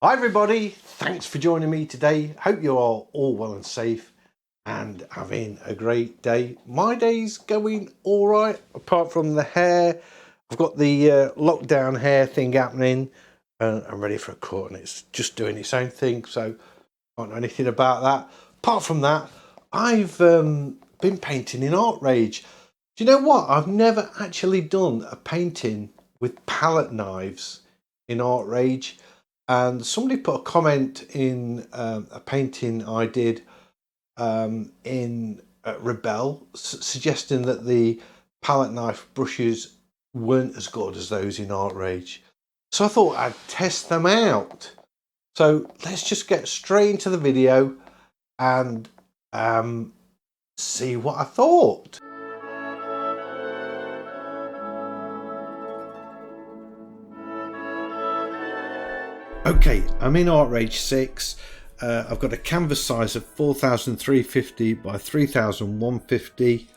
Hi everybody, thanks for joining me today. Hope you're all well and safe and having a great day. My day's going all right, apart from the hair. I've got the lockdown hair thing happening and I'm ready for a cut and it's just doing its own thing, so I don't know anything about that. Apart from that, I've been painting in Artrage. Do you know what? I've never actually done a painting with palette knives in Artrage. And somebody put a comment in a painting I did in Rebel, suggesting that the palette knife brushes weren't as good as those in Artrage. So I thought I'd test them out. So let's just get straight into the video and see what I thought. Okay, I'm in Artrage 6. I've got a canvas size of 4,350 by 3,150.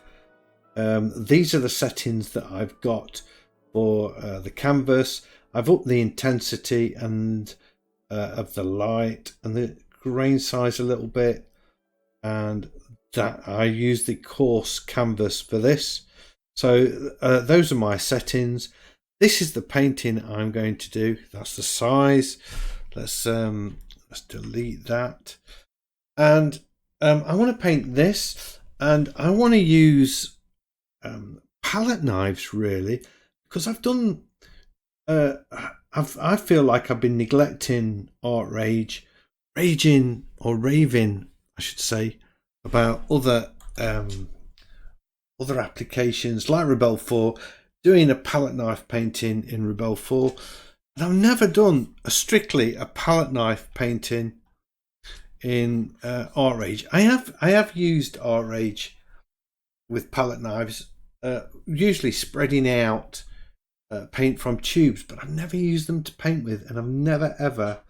These are the settings that I've got for the canvas. I've upped the intensity and of the light and the grain size a little bit, and that I use the coarse canvas for this. So those are my settings. This is the painting I'm going to do. That's the size. Let's delete that. And I want to paint this, and I want to use palette knives really, because I've done. I feel like I've been neglecting Artrage, raving, I should say, about other applications like Rebel 4, doing a palette knife painting in Rebel 4. And I've never done strictly a palette knife painting in Artrage. I have used Artrage with palette knives, usually spreading out paint from tubes, but I've never used them to paint with, and I've never ever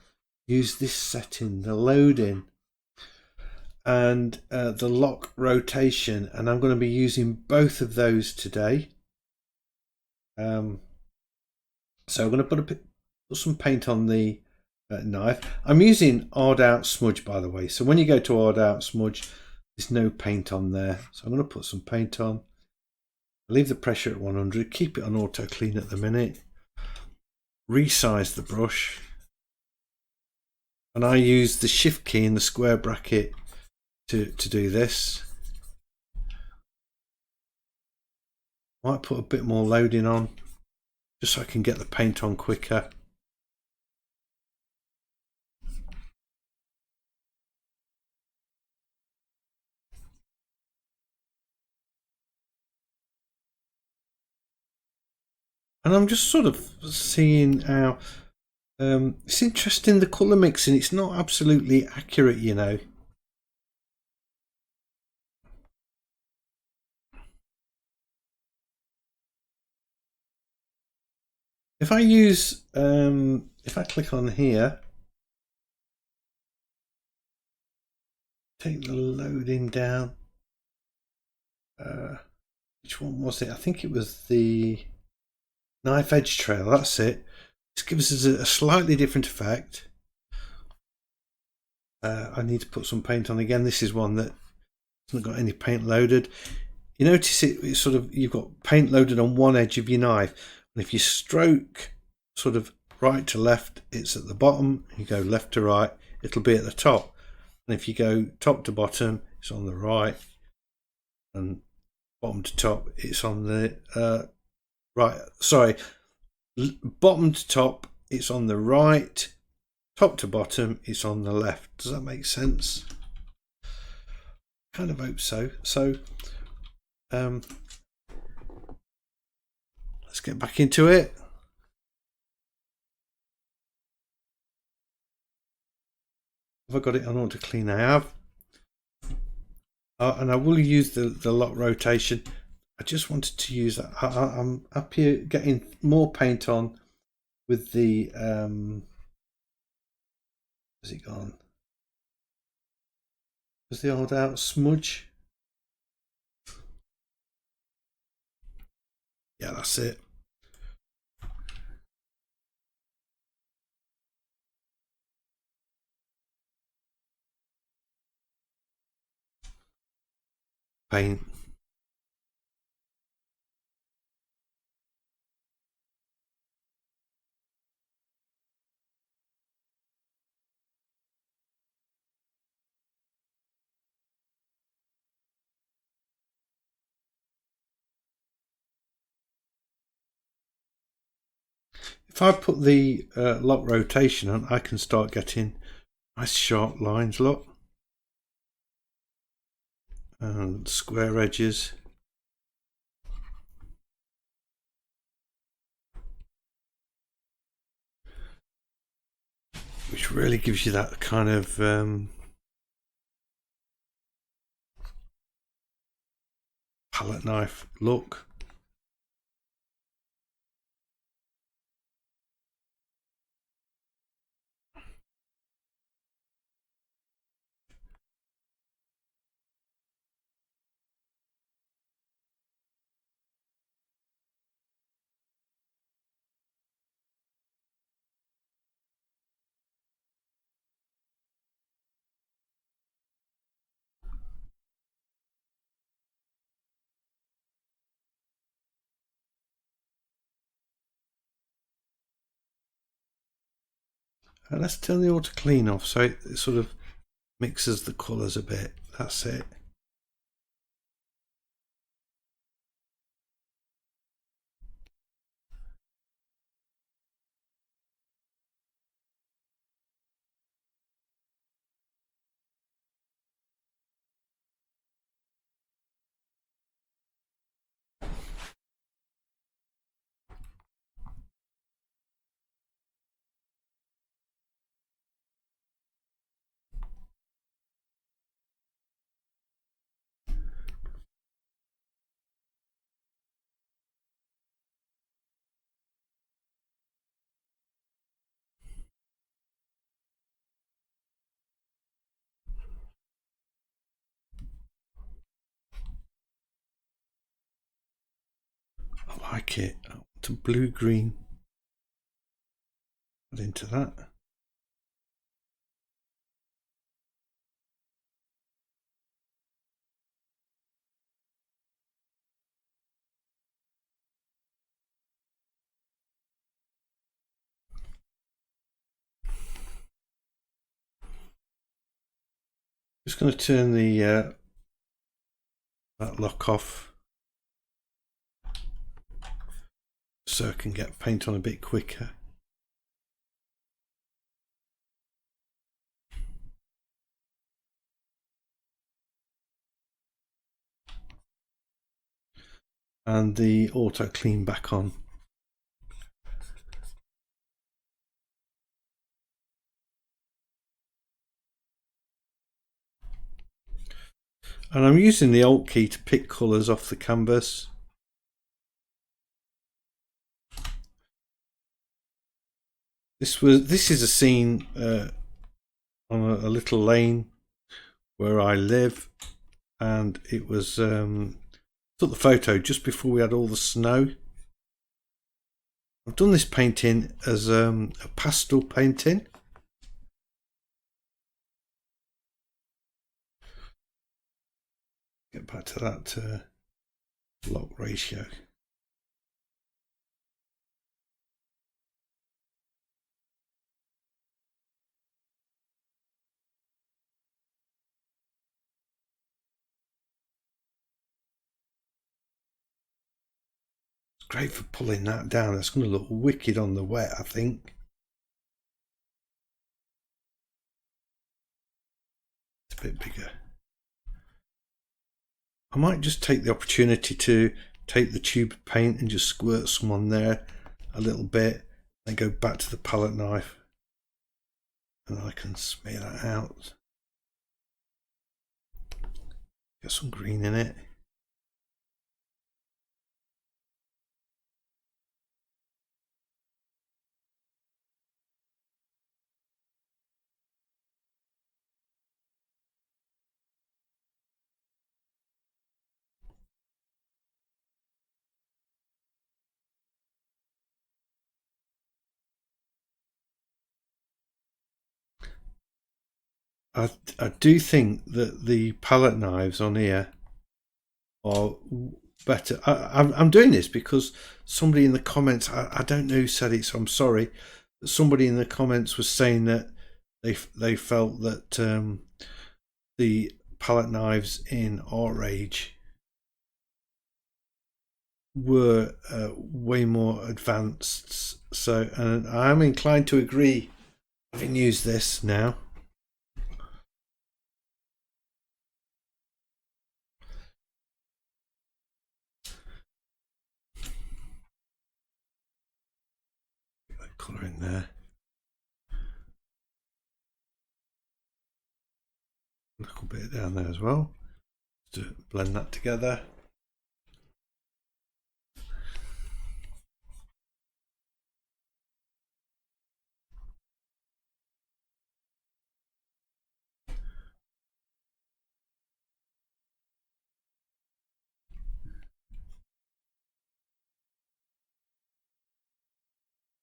used this setting, the loading and the lock rotation, and I'm going to be using both of those today. So I'm going to put some paint on the knife. I'm using hard out smudge, by the way, so when you go to hard out smudge, there's no paint on there. So I'm going to put some paint on. Leave the pressure at 100, keep it on auto clean at the minute, resize the brush, and I use the shift key in the square bracket to do this. Might put a bit more loading on just so I can get the paint on quicker. And I'm just sort of seeing how it's interesting, the colour mixing. It's not absolutely accurate, you know. If I use, if I click on here, take the loading down. Which one was it? I think it was the knife edge trail. That's it. This gives us a slightly different effect. I need to put some paint on again. This is one that hasn't got any paint loaded. You notice it's sort of, you've got paint loaded on one edge of your knife, and if you stroke sort of right to left, it's at the bottom. You go left to right, it'll be at the top, and if you go top to bottom, it's on the right, and bottom to top, it's on the right. Sorry, bottom to top, it's on the right. Top to bottom, it's on the left. Does that make sense? Kind of hope so. So let's get back into it. Have I got it on auto clean? I have. And I will use the lock rotation. I just wanted to use that. I'm up here getting more paint on with the has it gone? Was the hard out smudge? Yeah, that's it. paint. If I put the lock rotation on, I can start getting nice sharp lines, look, and square edges. Which really gives you that kind of palette knife look. And let's turn the auto clean off so it sort of mixes the colours a bit. That's it. I like it. To blue green. Add into that. Just going to turn the that lock off so I can get paint on a bit quicker. And the auto clean back on. And I'm using the Alt key to pick colours off the canvas. This is a scene on a little lane where I live, and it was took the photo just before we had all the snow. I've done this painting as a pastel painting. Get back to that lock ratio. It's great for pulling that down. It's going to look wicked on the wet, I think. It's a bit bigger. I might just take the opportunity to take the tube of paint and just squirt some on there a little bit, then go back to the palette knife and I can smear that out. Get some green in it. I do think that the palette knives on here are better. I'm doing this because somebody in the comments, I don't know who said it, so I'm sorry, but somebody in the comments was saying that they felt that the palette knives in Artrage were way more advanced. So, and I'm inclined to agree, having used this now. Get that colour in there. A little bit down there as well. To blend that together.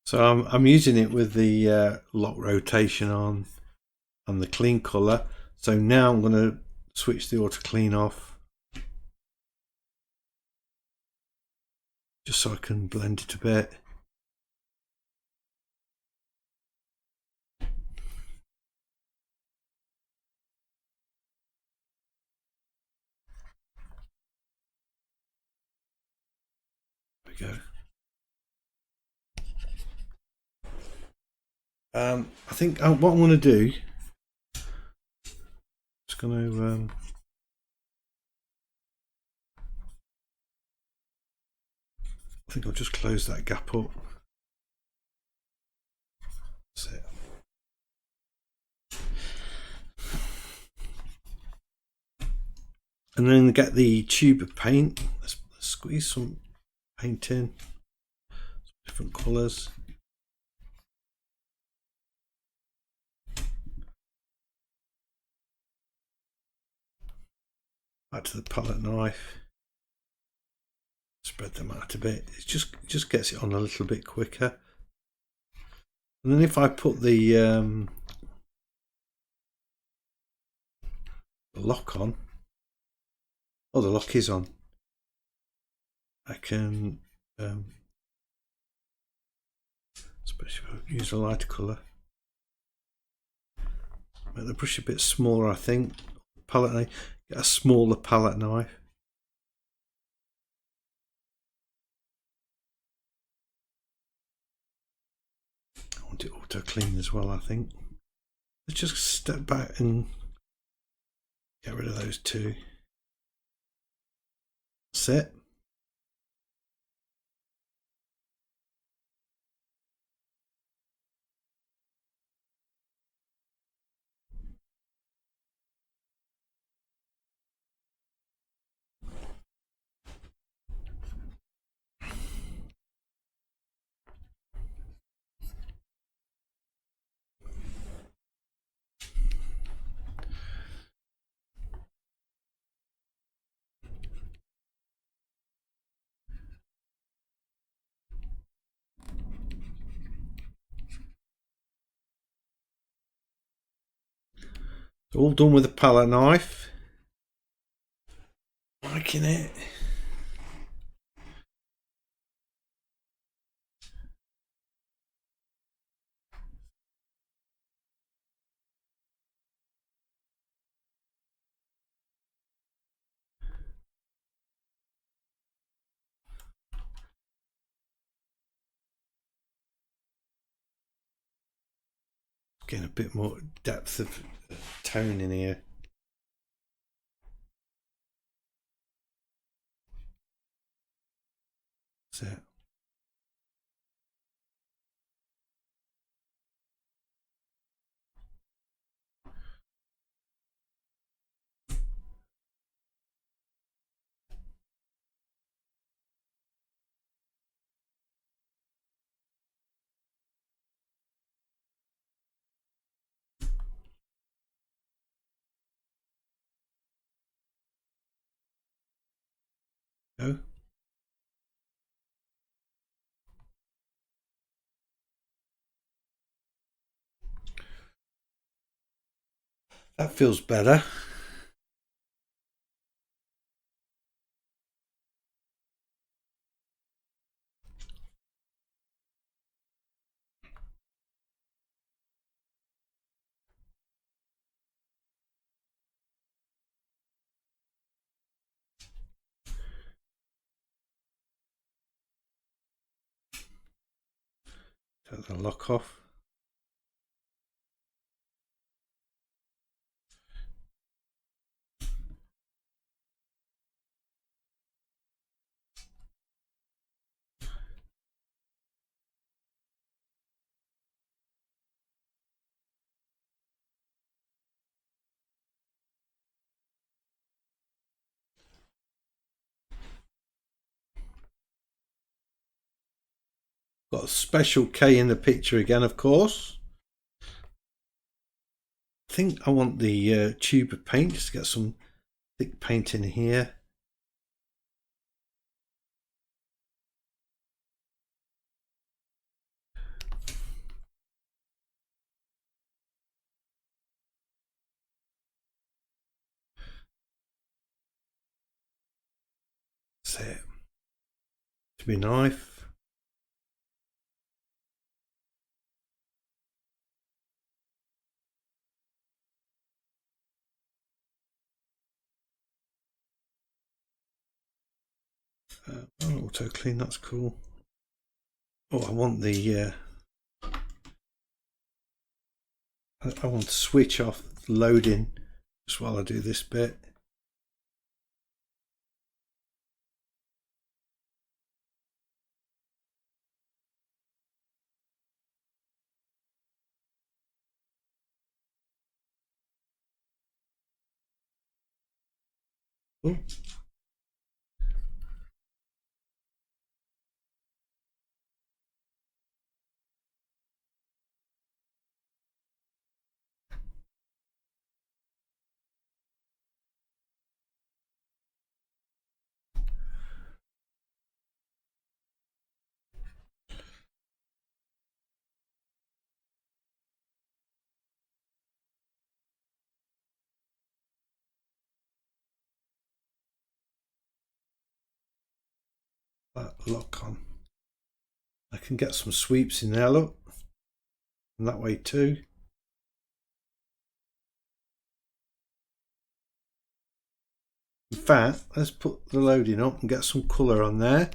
So I'm using it with the lock rotation on and the clean colour. So now I'm going to switch the auto clean off, just so I can blend it a bit. There we go. I think what I'm going to do, just going to I think I'll just close that gap up. That's it. And then get the tube of paint. Let's squeeze some paint in, some different colours. Back to the palette knife. Spread them out a bit. It just gets it on a little bit quicker. And then if I put the lock on, oh, the lock is on, I can, especially if I use a lighter colour, make the brush a bit smaller, I think. Palette knife, get a smaller palette knife. I want it auto clean as well, I think. Let's just step back and get rid of those two. That's it. All done with the palette knife. Liking it. Getting a bit more depth of tone in here. That's it. Go. That feels better. Take the lock off. Got a special K in the picture again, of course. I think I want the tube of paint, just to get some thick paint in here. That's it. To be knife. Auto clean, that's cool. Oh, I want the I want to switch off loading just while I do this bit. Oh. That lock on. I can get some sweeps in there, look, and that way too. In fact, let's put the loading up and get some colour on there.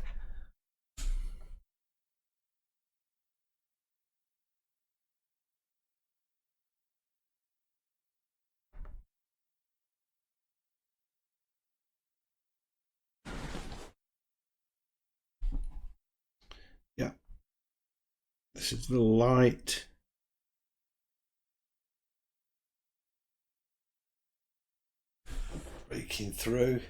Yeah, this is the light. Breaking through.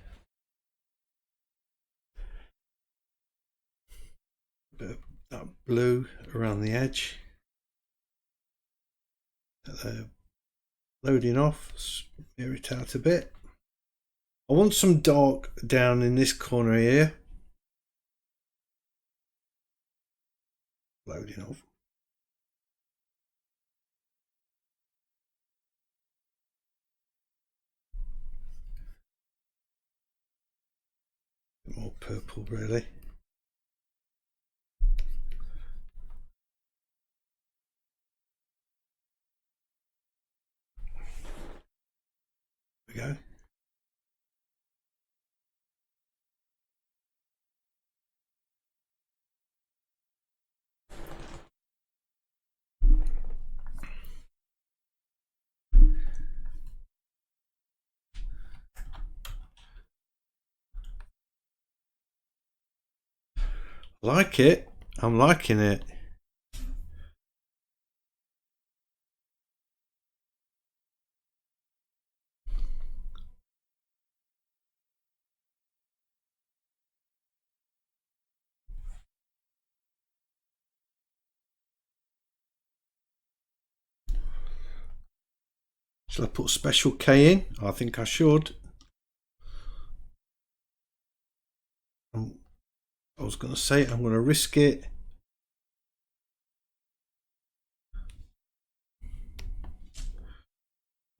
A bit of that blue around the edge. Loading off, smear it out a bit. I want some dark down in this corner here. Loading off. A bit more purple, really. There we go. Like it. I'm liking it. Shall I put special K in? I think I should. I was going to say I'm going to risk it.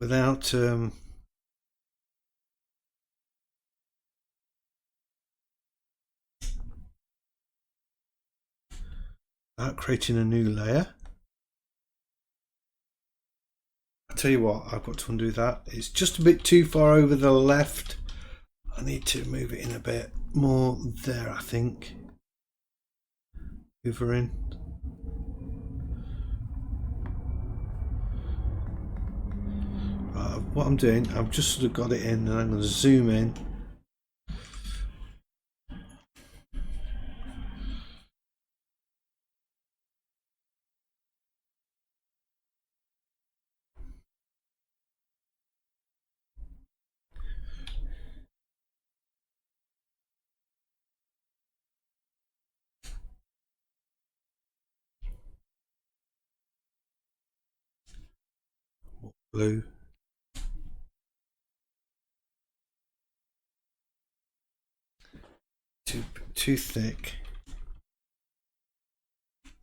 Without creating a new layer. I'll tell you what, I've got to undo that. It's just a bit too far over the left. I need to move it in a bit more there, I think. Move her in. what I'm doing, I've just sort of got it in, and I'm going to zoom in. Blue. Too thick.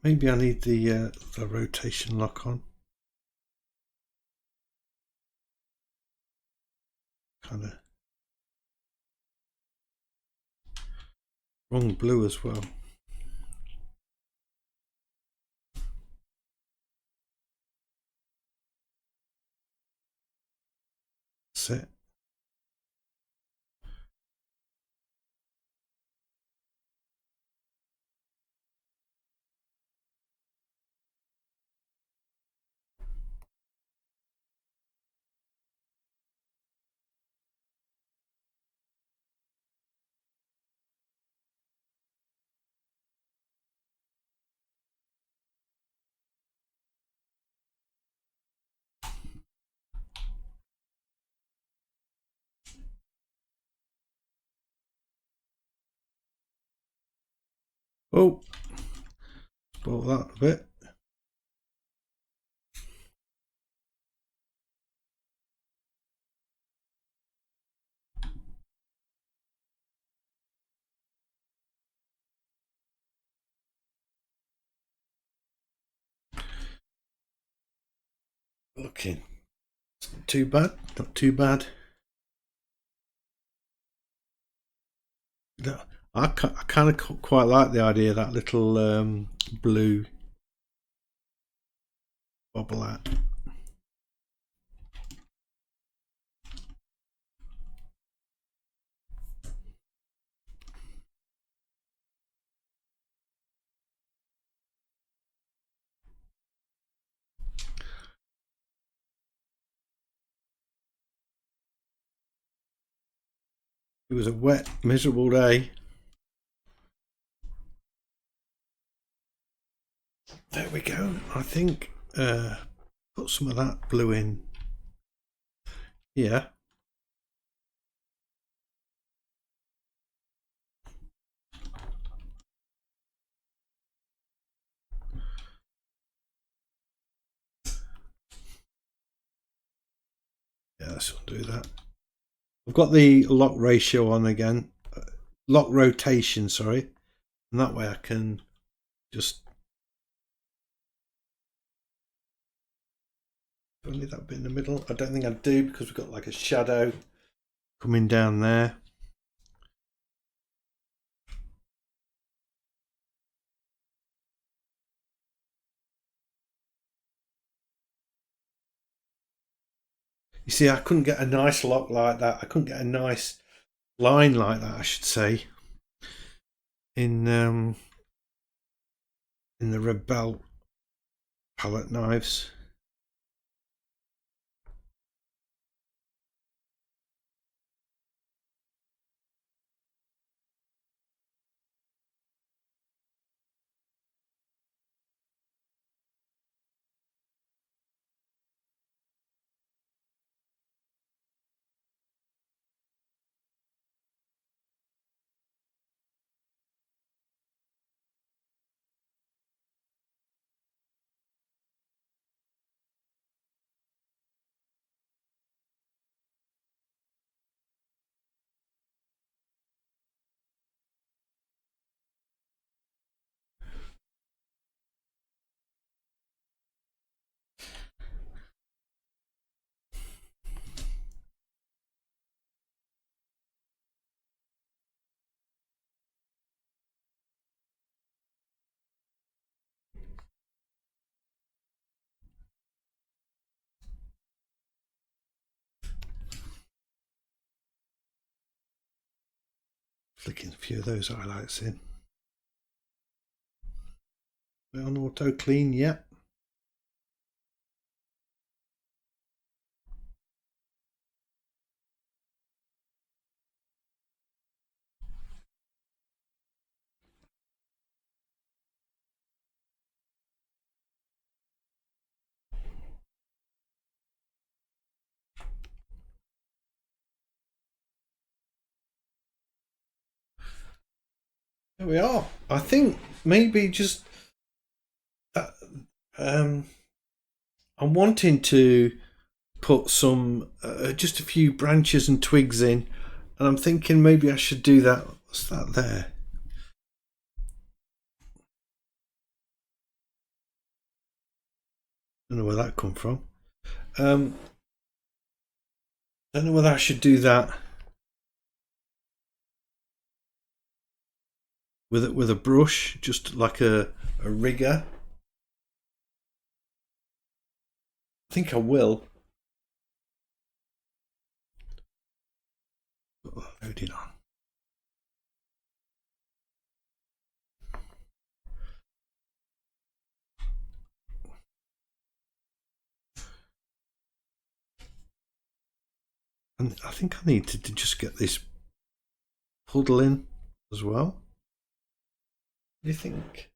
Maybe I need the rotation lock on. Kind of wrong blue as well. That's it. Oh, spoil that a bit. Looking. It's not too bad. Not too bad. I kind of quite like the idea of that little blue bobble hat. It was a wet, miserable day. There we go. I think put some of that blue in here. Yeah, this will do that. I've got the lock ratio on again. Lock rotation, sorry. And that way I can just only that bit in the middle. I don't think I do because we've got like a shadow coming down there. You see, I couldn't get a nice lock like that. I couldn't get a nice line like that, I should say, in the Rebel palette knives. Flicking a few of those highlights in. We're on auto clean, yeah. There we are. I think maybe just I'm wanting to put some just a few branches and twigs in, and I'm thinking maybe I should do that. What's that there? Don't know where that come from. Don't know whether I should do that with a brush, just like a rigger. I think I will. Loading on. And I think I need to just get this puddle in as well. What do you think?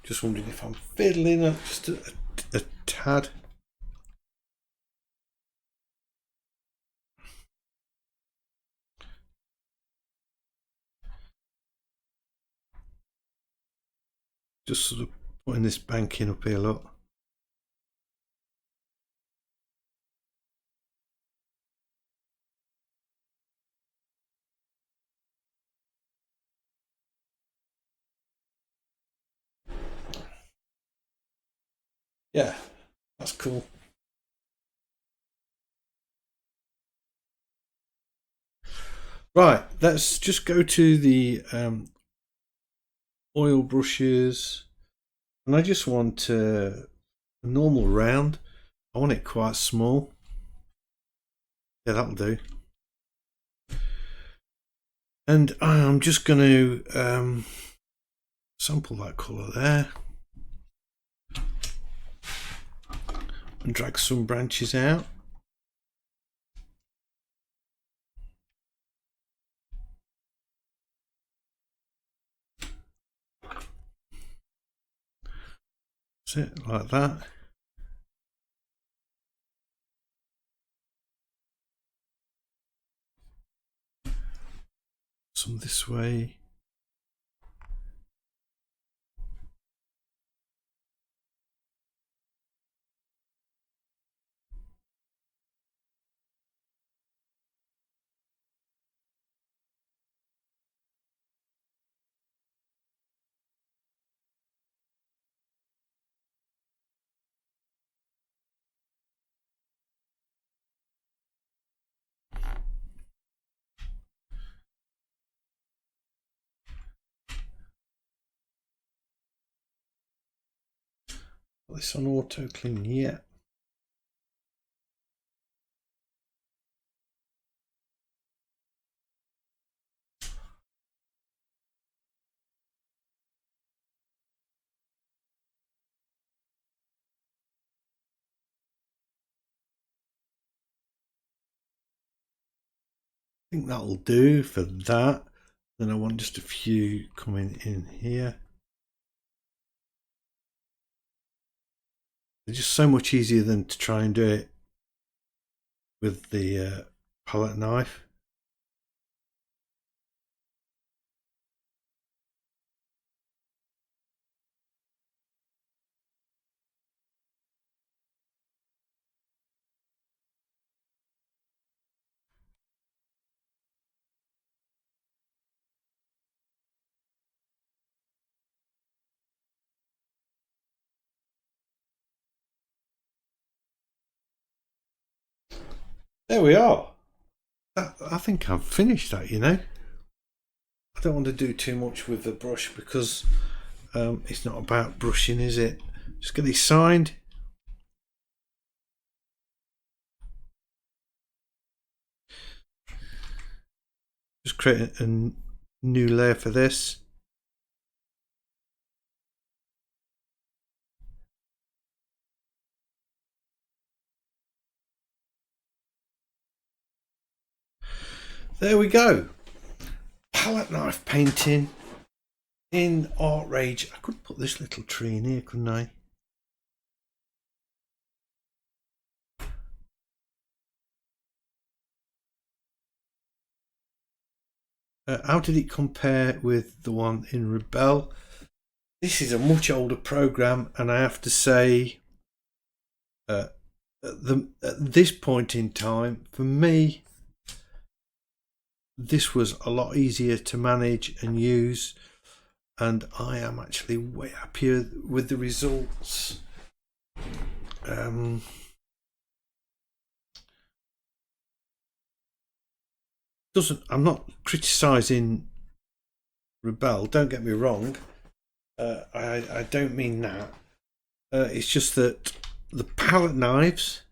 Just wondering if I'm fiddling up just a tad. Just sort of putting this banking up here, look. Yeah, that's cool. Right, let's just go to the oil brushes, and I just want a normal round. I want it quite small. Yeah, that'll do. And I'm just going to sample that colour there and drag some branches out. That's it, like that. Some this way. Put this on auto clean, yeah. I think that'll do for that. Then I want just a few coming in here. They're just so much easier than to try and do it with the palette knife. There we are. I think I've finished that, you know. I don't want to do too much with the brush because it's not about brushing, is it? Just get these signed. Just create a new layer for this. There we go. Palette knife painting in Artrage. I could put this little tree in here, couldn't I? How did it compare with the one in Rebel? This is a much older program, and I have to say, at this point in time, for me, this was a lot easier to manage and use, and I am actually way happier with the results. I'm not criticizing Rebel, don't get me wrong. I don't mean that. It's just that the palette knives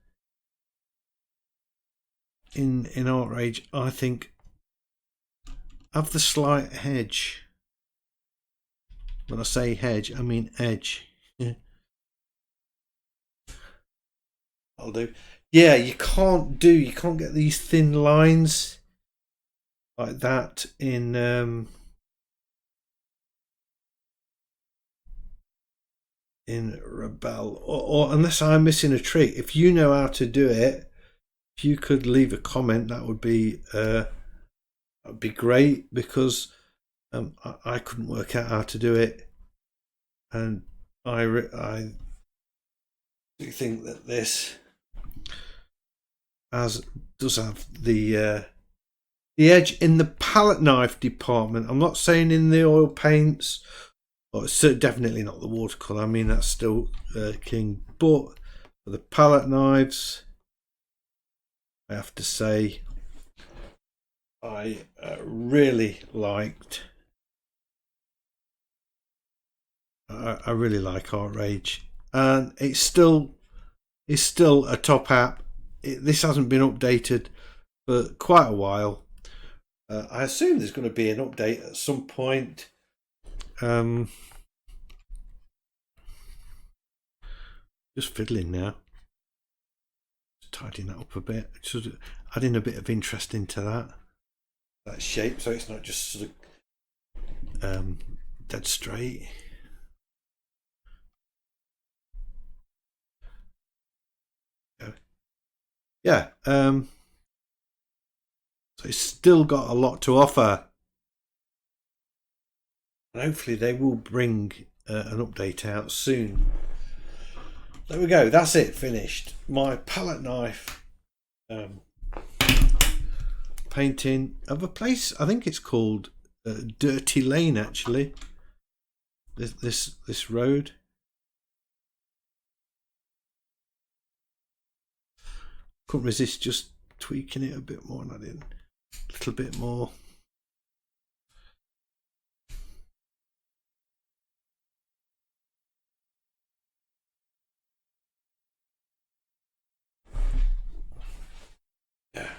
in Artrage, I think, have the slight hedge. When I say hedge, I mean edge. Yeah. I'll do. Yeah, you can't get these thin lines like that in Rebel, or unless I'm missing a trick. If you know how to do it, if you could leave a comment, that would be great, because I couldn't work out how to do it, and I do think that this does have the edge in the palette knife department. I'm not saying in the oil paints, or it's definitely not the watercolor. I mean, that's still king, but for the palette knives, I have to say I really liked. I really like Artrage, and it's still a top app. This hasn't been updated for quite a while. I assume there's going to be an update at some point. Just fiddling now, just tidying that up a bit, just adding a bit of interest into that shape, so it's not just sort of dead straight. Yeah, so it's still got a lot to offer, and hopefully they will bring an update out soon. There we go, that's it, finished. My palette knife painting of a place, I think it's called Dirty Lane, actually. This road. Couldn't resist just tweaking it a bit more, and I did a little bit more. Yeah.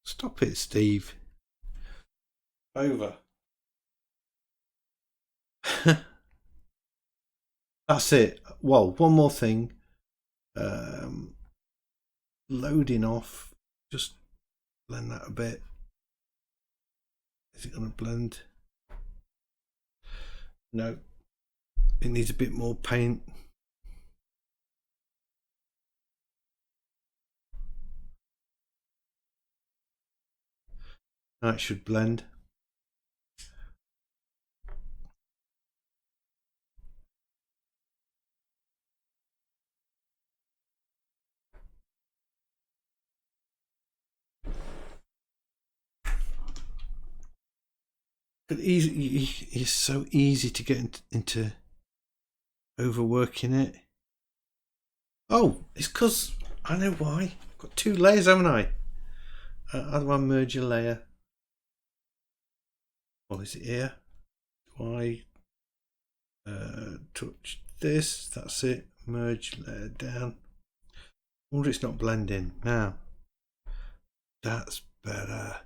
Stop it, Steve. Over. That's it. Well, one more thing. Loading off. Just blend that a bit. Is it going to blend? No. It needs a bit more paint. That should blend. But it's so easy to get into overworking it. Oh, it's because I know why. I've got 2 layers, haven't I? How do I merge a layer? Oh, is it here? Do I touch this? That's it. Merge layer down. I wonder it's not blending now. That's better.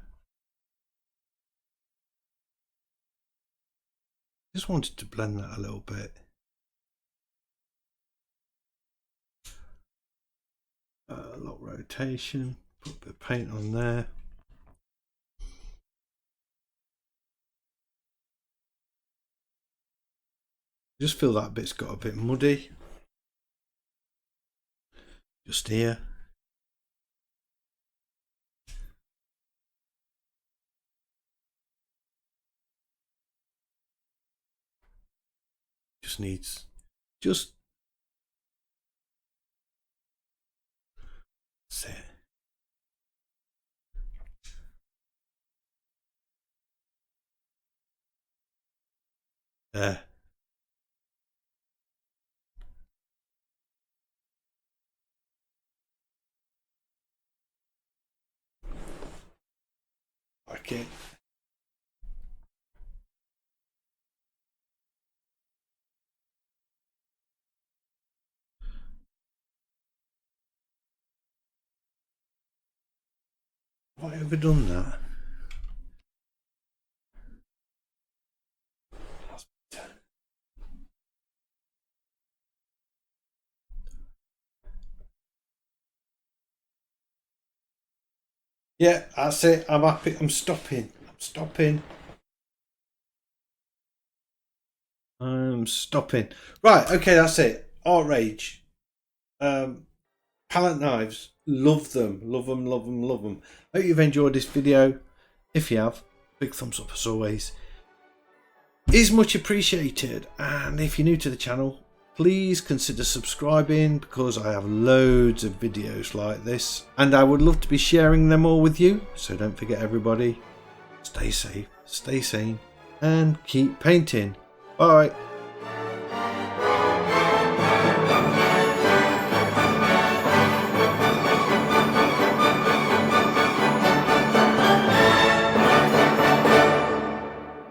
Just wanted to blend that a little bit. Lock rotation. Put a bit of paint on there. Just feel that bit's got a bit muddy. Just here. Just needs that's it. There. Okay. Have I ever done that? Yeah, that's it. I'm happy. I'm stopping. I'm stopping. Right, okay, that's it. Artrage. Palette knives. Love them. Love them, love them, love them. Hope you've enjoyed this video. If you have, big thumbs up as always. Is much appreciated. And if you're new to the channel, please consider subscribing because I have loads of videos like this. And I would love to be sharing them all with you. So don't forget everybody, stay safe, stay sane, and keep painting. Bye.